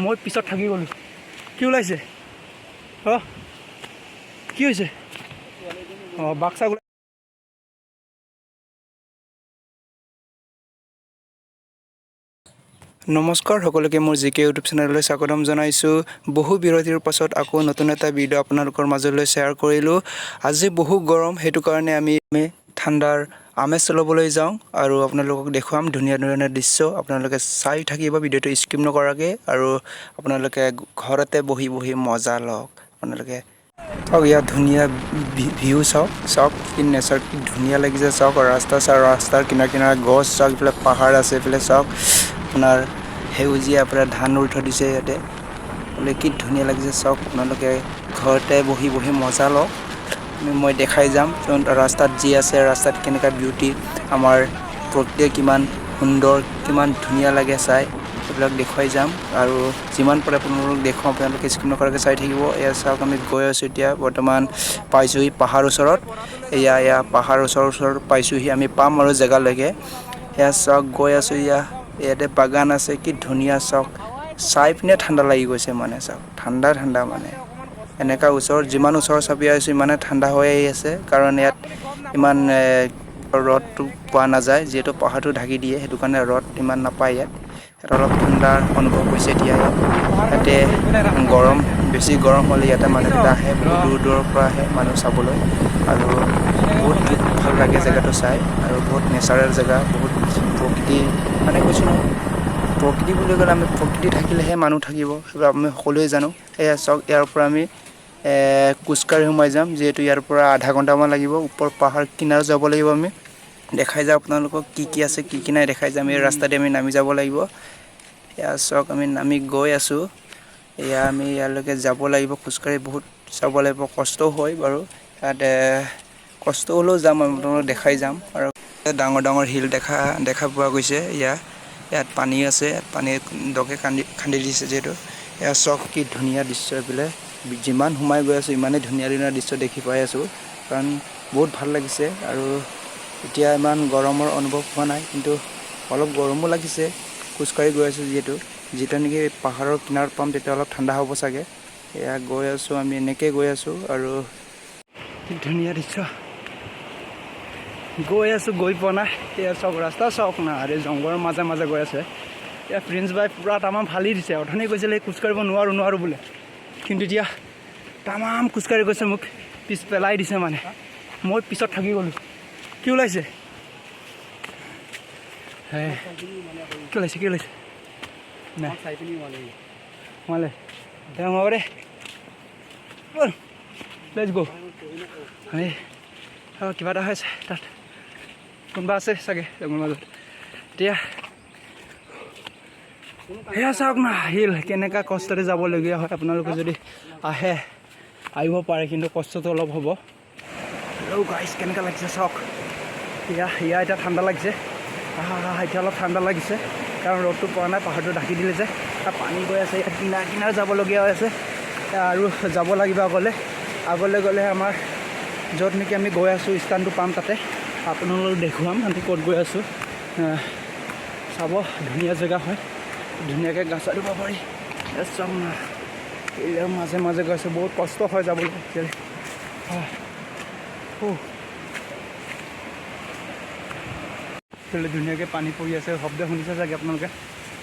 মই পিছত থাকি গ'লো। কি ওলাইছে? কি হৈছে? বাক্সা নমস্কাৰ সকলোকে মোৰ জিকে ইউটিউব চেনেললৈ স্বাগতম জনাইছোঁ। বহু বিৰতিৰ পাছত আকৌ নতুন এটা ভিডিঅ' আপোনালোকৰ মাজলৈ শ্বেয়াৰ কৰিলোঁ। আজি বহু গৰম, সেইটো কাৰণে আমি ঠাণ্ডাৰ আমেজ ল'বলৈ যাওঁ আৰু আপোনালোকক দেখুৱাম ধুনীয়া ধুনীয়া দৃশ্য। আপোনালোকে চাই থাকিব ভিডিঅ'টো স্কিপ নকৰাকৈ আৰু আপোনালোকে ঘৰতে বহি বহি মজা লওক। আপোনালোকে চাওক, ইয়াত ধুনীয়া ভিউ চাওক কি নেচাৰ, কি ধুনীয়া লাগিছে চাওক। ৰাস্তাৰ কিনাৰে গছ চাওক, এইফালে পাহাৰ আছে, এইফালে চাওক আপোনাৰ সেউজীয়া আপোনাৰ ধান ৰুই থৈ দিছে ইয়াতে। বোলে কি ধুনীয়া লাগিছে চাওক। আপোনালোকে ঘৰতে বহি বহি মজা লওক। মই দেখাই যাম ৰাস্তাত যি আছে, ৰাস্তাত কেনেকুৱা বিউটি, আমাৰ প্ৰকৃতিয়ে কিমান সুন্দৰ, কিমান ধুনীয়া লাগে চাই, এইবিলাক দেখুৱাই যাম। আৰু যিমান পাৰে আপোনালোকক দেখুৱাম, আপোনালোকে স্কিপ নকৰাকৈ চাই থাকিব। এয়া চাওক, আমি গৈ আছোঁ এতিয়া, বৰ্তমান পাইছোঁহি পাহাৰ ওচৰত। এয়া পাহাৰ ওচৰত পাইছোঁহি, আমি পাম আৰু জেগালৈকে। এয়া চাওক, গৈ আছোঁ। ইয়াতে বাগান আছে, কি ধুনীয়া চাওক। চাই পিনে ঠাণ্ডা লাগি গৈছে মানে চাওক, ঠাণ্ডা মানে এনেকুৱা যিমান ওচৰ চাপি আহিছোঁ ইমানে ঠাণ্ডা হৈ আহি আছে। কাৰণ ইয়াত ইমান ৰ'দটো পোৱা নাযায়, যিহেতু পাহাৰটো ঢাকি দিয়ে, সেইটো কাৰণে ৰ'দ ইমান নাপায় ইয়াত অলপ ঠাণ্ডাৰ অনুভৱ হৈছে এতিয়া। ইয়াতে বেছি গৰম হ'লে ইয়াতে মানুহবিলাক আহে, বহুত দূৰৰ পৰা আহে মানুহ চাবলৈ। আৰু বহুত ভাল লাগে জেগাটো চাই, আৰু বহুত নেচাৰেল জেগা, বহুত প্ৰকৃতি মানে কৈছোঁ নহয়, প্ৰকৃতি বুলি ক'লে আমি প্ৰকৃতি থাকিলেহে মানুহ থাকিব, সেইবোৰ আমি সকলোৱে জানো। এয়া চাওক, ইয়াৰ পৰা আমি খোজকাঢ়ি সোমাই যাম, যিহেতু ইয়াৰ পৰা আধা ঘণ্টামান লাগিব। ওপৰ পাহাৰ কিনাৰত যাব লাগিব আমি। দেখাই যাওঁ আপোনালোকক কি আছে কি নাই দেখাই যাম। এই ৰাস্তাতে আমি নামি যাব লাগিব। এয়া চাওক, আমি নামি গৈ আছোঁ। আমি ইয়ালৈকে যাব লাগিব খোজকাঢ়ি, বহুত যাব লাগিব, কষ্টও হয় বাৰু। ইয়াত কষ্ট হ'লেও যাম, আপোনালোকক দেখাই যাম। আৰু ডাঙৰ ডাঙৰ শিল দেখা পোৱা গৈছে। ইয়াত পানী আছে, পানী দকে খান্দি দিছে যিহেতু। এয়া চাওক, কি ধুনীয়া দৃশ্য। এইফালে যিমান সোমাই গৈ আছোঁ ইমানেই ধুনীয়া ধুনীয়া দৃশ্য দেখি পাই আছোঁ, কাৰণ বহুত ভাল লাগিছে। আৰু এতিয়া ইমান গৰমৰ অনুভৱ হোৱা নাই, কিন্তু অলপ গৰমো লাগিছে খোজকাঢ়ি গৈ আছোঁ যিহেতু। যেতিয়া নেকি পাহাৰৰ কিনাৰত পাম তেতিয়া অলপ ঠাণ্ডা হ'ব চাগে। এয়া গৈ আছোঁ, আমি এনেকৈ গৈ আছোঁ, আৰু কি ধুনীয়া দৃশ্য। গৈ আছোঁ, গৈ পোৱা নাই। এয়া চাওক, ৰাস্তা চাওক না, আৰু জংঘলৰ মাজে মাজে গৈ আছে। এয়া প্ৰিন্স বাই পূৰা তামাম ফালি দিছে। অথনি কৈছিলে খোজকাঢ়িব নোৱাৰোঁ বোলে, কিন্তু এতিয়া তামাম খোজকাঢ়ি গৈছে, মোক পিছ পেলাই দিছে মানে। মই পিছত থাকি গ'লোঁ। কি ওলাইছে? কি ওলাইছে নাই সোমালে সোমাব দে, লেটছ গ'। কিবা এটা হৈছে তাত, কোনোবা আছে চাগে জংঘলৰ মাজত। এতিয়া সেয়া চাওক না, শিল কেনেকুৱা কষ্টৰে যাবলগীয়া হয়। আপোনালোকে যদি আহিব পাৰে, কিন্তু কষ্টটো অলপ হ'ব। আৰু গাইছ কেনেকুৱা লাগিছে চাওক। এতিয়া ঠাণ্ডা লাগিছে। এতিয়া অলপ ঠাণ্ডা লাগিছে, কাৰণ ৰ'দটো পৰা নাই, পাহাৰটো ঢাকি দিলে যে। পানী গৈ আছে, ইয়াত কিনাৰে যাবলগীয়া হৈ আছে। আৰু যাব লাগিব আগলৈ গ'লে আমাৰ য'ত নেকি আমি গৈ আছোঁ স্থানটো পাম, তাতে আপোনালোকক দেখুৱাম আমি ক'ত গৈ আছোঁ। চাব, ধুনীয়া জেগা হয়, ধুনীয়াকৈ গা চা ধুব পাৰি। চাওক না, ইয়াৰ মাজে মাজে গৈ আছোঁ, বহুত কষ্ট হয় যাবলৈ। ধুনীয়াকৈ পানী পৰি আছে, শব্দ শুনিছে চাগে আপোনালোকে,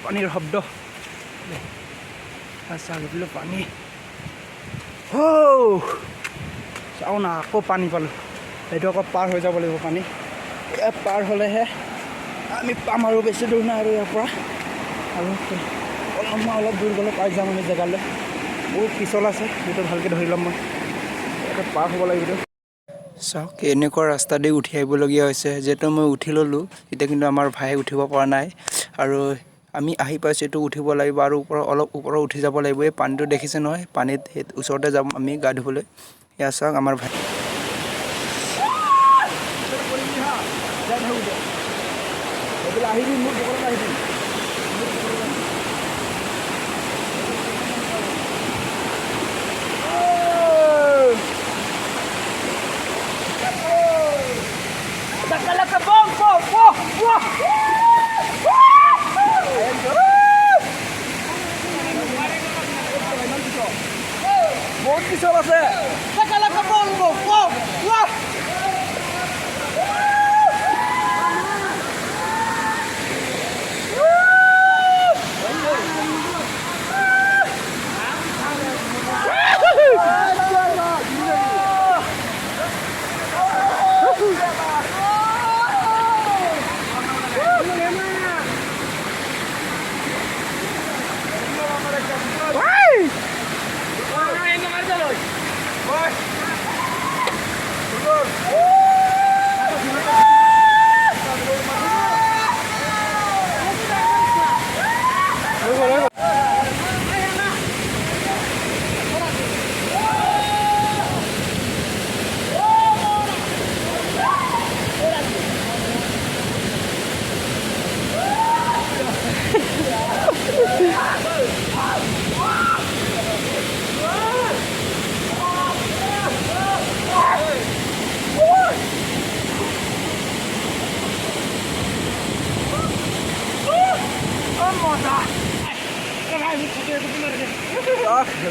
পানীৰ শব্দ। চাওক পানী, চাওঁ না, আকৌ পানী পালোঁ। সেইটো আকৌ পাৰ হৈ যাব লাগিব পানী। ইয়াত পাৰ হ'লেহে আমি পাম, আৰু বেছি দূৰ নাই আৰু ইয়াৰ পৰা। আৰু অলপ দূৰ গ'লে পাই যাম আমি জেগালৈ। বহুত পিছল আছে, সেইটো ভালকৈ ধৰি ল'ম মই। ইয়াতে পাৰ হ'ব লাগিব। চাওক, এনেকুৱা ৰাস্তা দি উঠি আহিবলগীয়া হৈছে। যিহেতু মই উঠি ল'লোঁ, এতিয়া কিন্তু আমাৰ ভায়ে উঠিব পৰা নাই। আৰু আমি আহি পাইছোঁ, এইটো উঠিব লাগিব, আৰু অলপ ওপৰত উঠি যাব লাগিব। এই পানীটো দেখিছে নহয়, পানীত সেই ওচৰতে যাম আমি গা ধুবলৈ। এয়া চাওক, আমাৰ ভাই বহুত পিছল আছে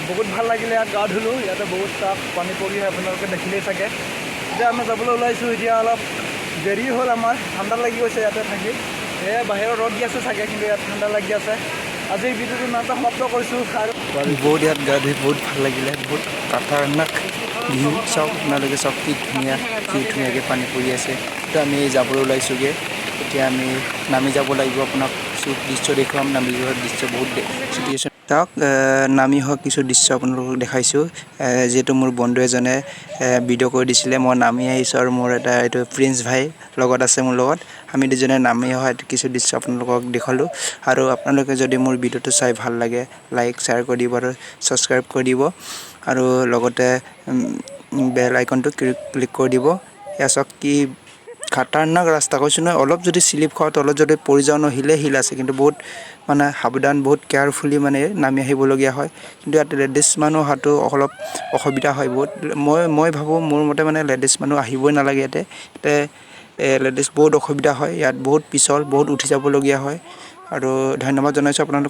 বহুত ভাল লাগিলে ইয়াত গা ধুলোঁ ইয়াতে বহুত তাপ পানী পৰি আপোনালোকে দেখিলেই চাগে এতিয়া আমি যাবলৈ ওলাইছোঁ এতিয়া অলপ দেৰি হ'ল আমাৰ ঠাণ্ডা লাগি গৈছে ইয়াতে থাকি বাহিৰত ৰ'দ দি আছে চাগে কিন্তু ইয়াত ঠাণ্ডা লাগি আছে আজি ভিডিঅ'টো ইমানটা সমাপ্ত কৰিছোঁ আৰু বহুত ইয়াত গা ধুই বহুত ভাল লাগিলে বহুত খাতাৰনাক ভিউ চাওক আপোনালোকে চাওক কি ধুনীয়াকৈ পানী পৰি আছে তো আমি যাবলৈ ওলাইছোঁগৈ এতিয়া আমি নামি যাব লাগিব আপোনাক কিছু দৃশ্য দেখুৱাম নামি যোৱাৰ দৃশ্য বহুত চিটুৱেশ্যন চাওক নামি হোৱা কিছু দৃশ্য আপোনালোকক দেখাইছোঁ যিহেতু মোৰ বন্ধু এজনে ভিডিঅ' কৰি দিছিলে মই নামি আহিছোঁ আৰু মোৰ এটা এইটো প্ৰিন্স ভাই লগত আছে মোৰ লগত আমি দুজনে নামি অহা কিছু দৃশ্য আপোনালোকক দেখালোঁ আৰু আপোনালোকে যদি মোৰ ভিডিঅ'টো চাই ভাল লাগে লাইক শ্বেয়াৰ কৰি দিব আৰু ছাবস্ক্ৰাইব কৰি দিব আৰু লগতে বেল আইকনটো ক্লিক কৰি দিব এয়া চাওক কি খাতাৰনাক ৰাস্তা কৈছোঁ নহয় অলপ যদি স্লিপ খাওঁ তলত যদি পৰি যাওঁ ন হিল আছে কিন্তু বহুত মানে সাৱধান বহুত কেয়াৰফুলি মানে নামি আহিবলগীয়া হয় কিন্তু ইয়াত লেডিজ মানুহ অহাটো অলপ অসুবিধা হয় বহুত মই ভাবোঁ মোৰ মতে মানে লেডিজ মানুহ আহিবই নালাগে ইয়াতে লেডিজ বহুত অসুবিধা হয় ইয়াত বহুত পিছল বহুত উঠি যাবলগীয়া হয় আৰু ধন্যবাদ জনাইছোঁ আপোনালোক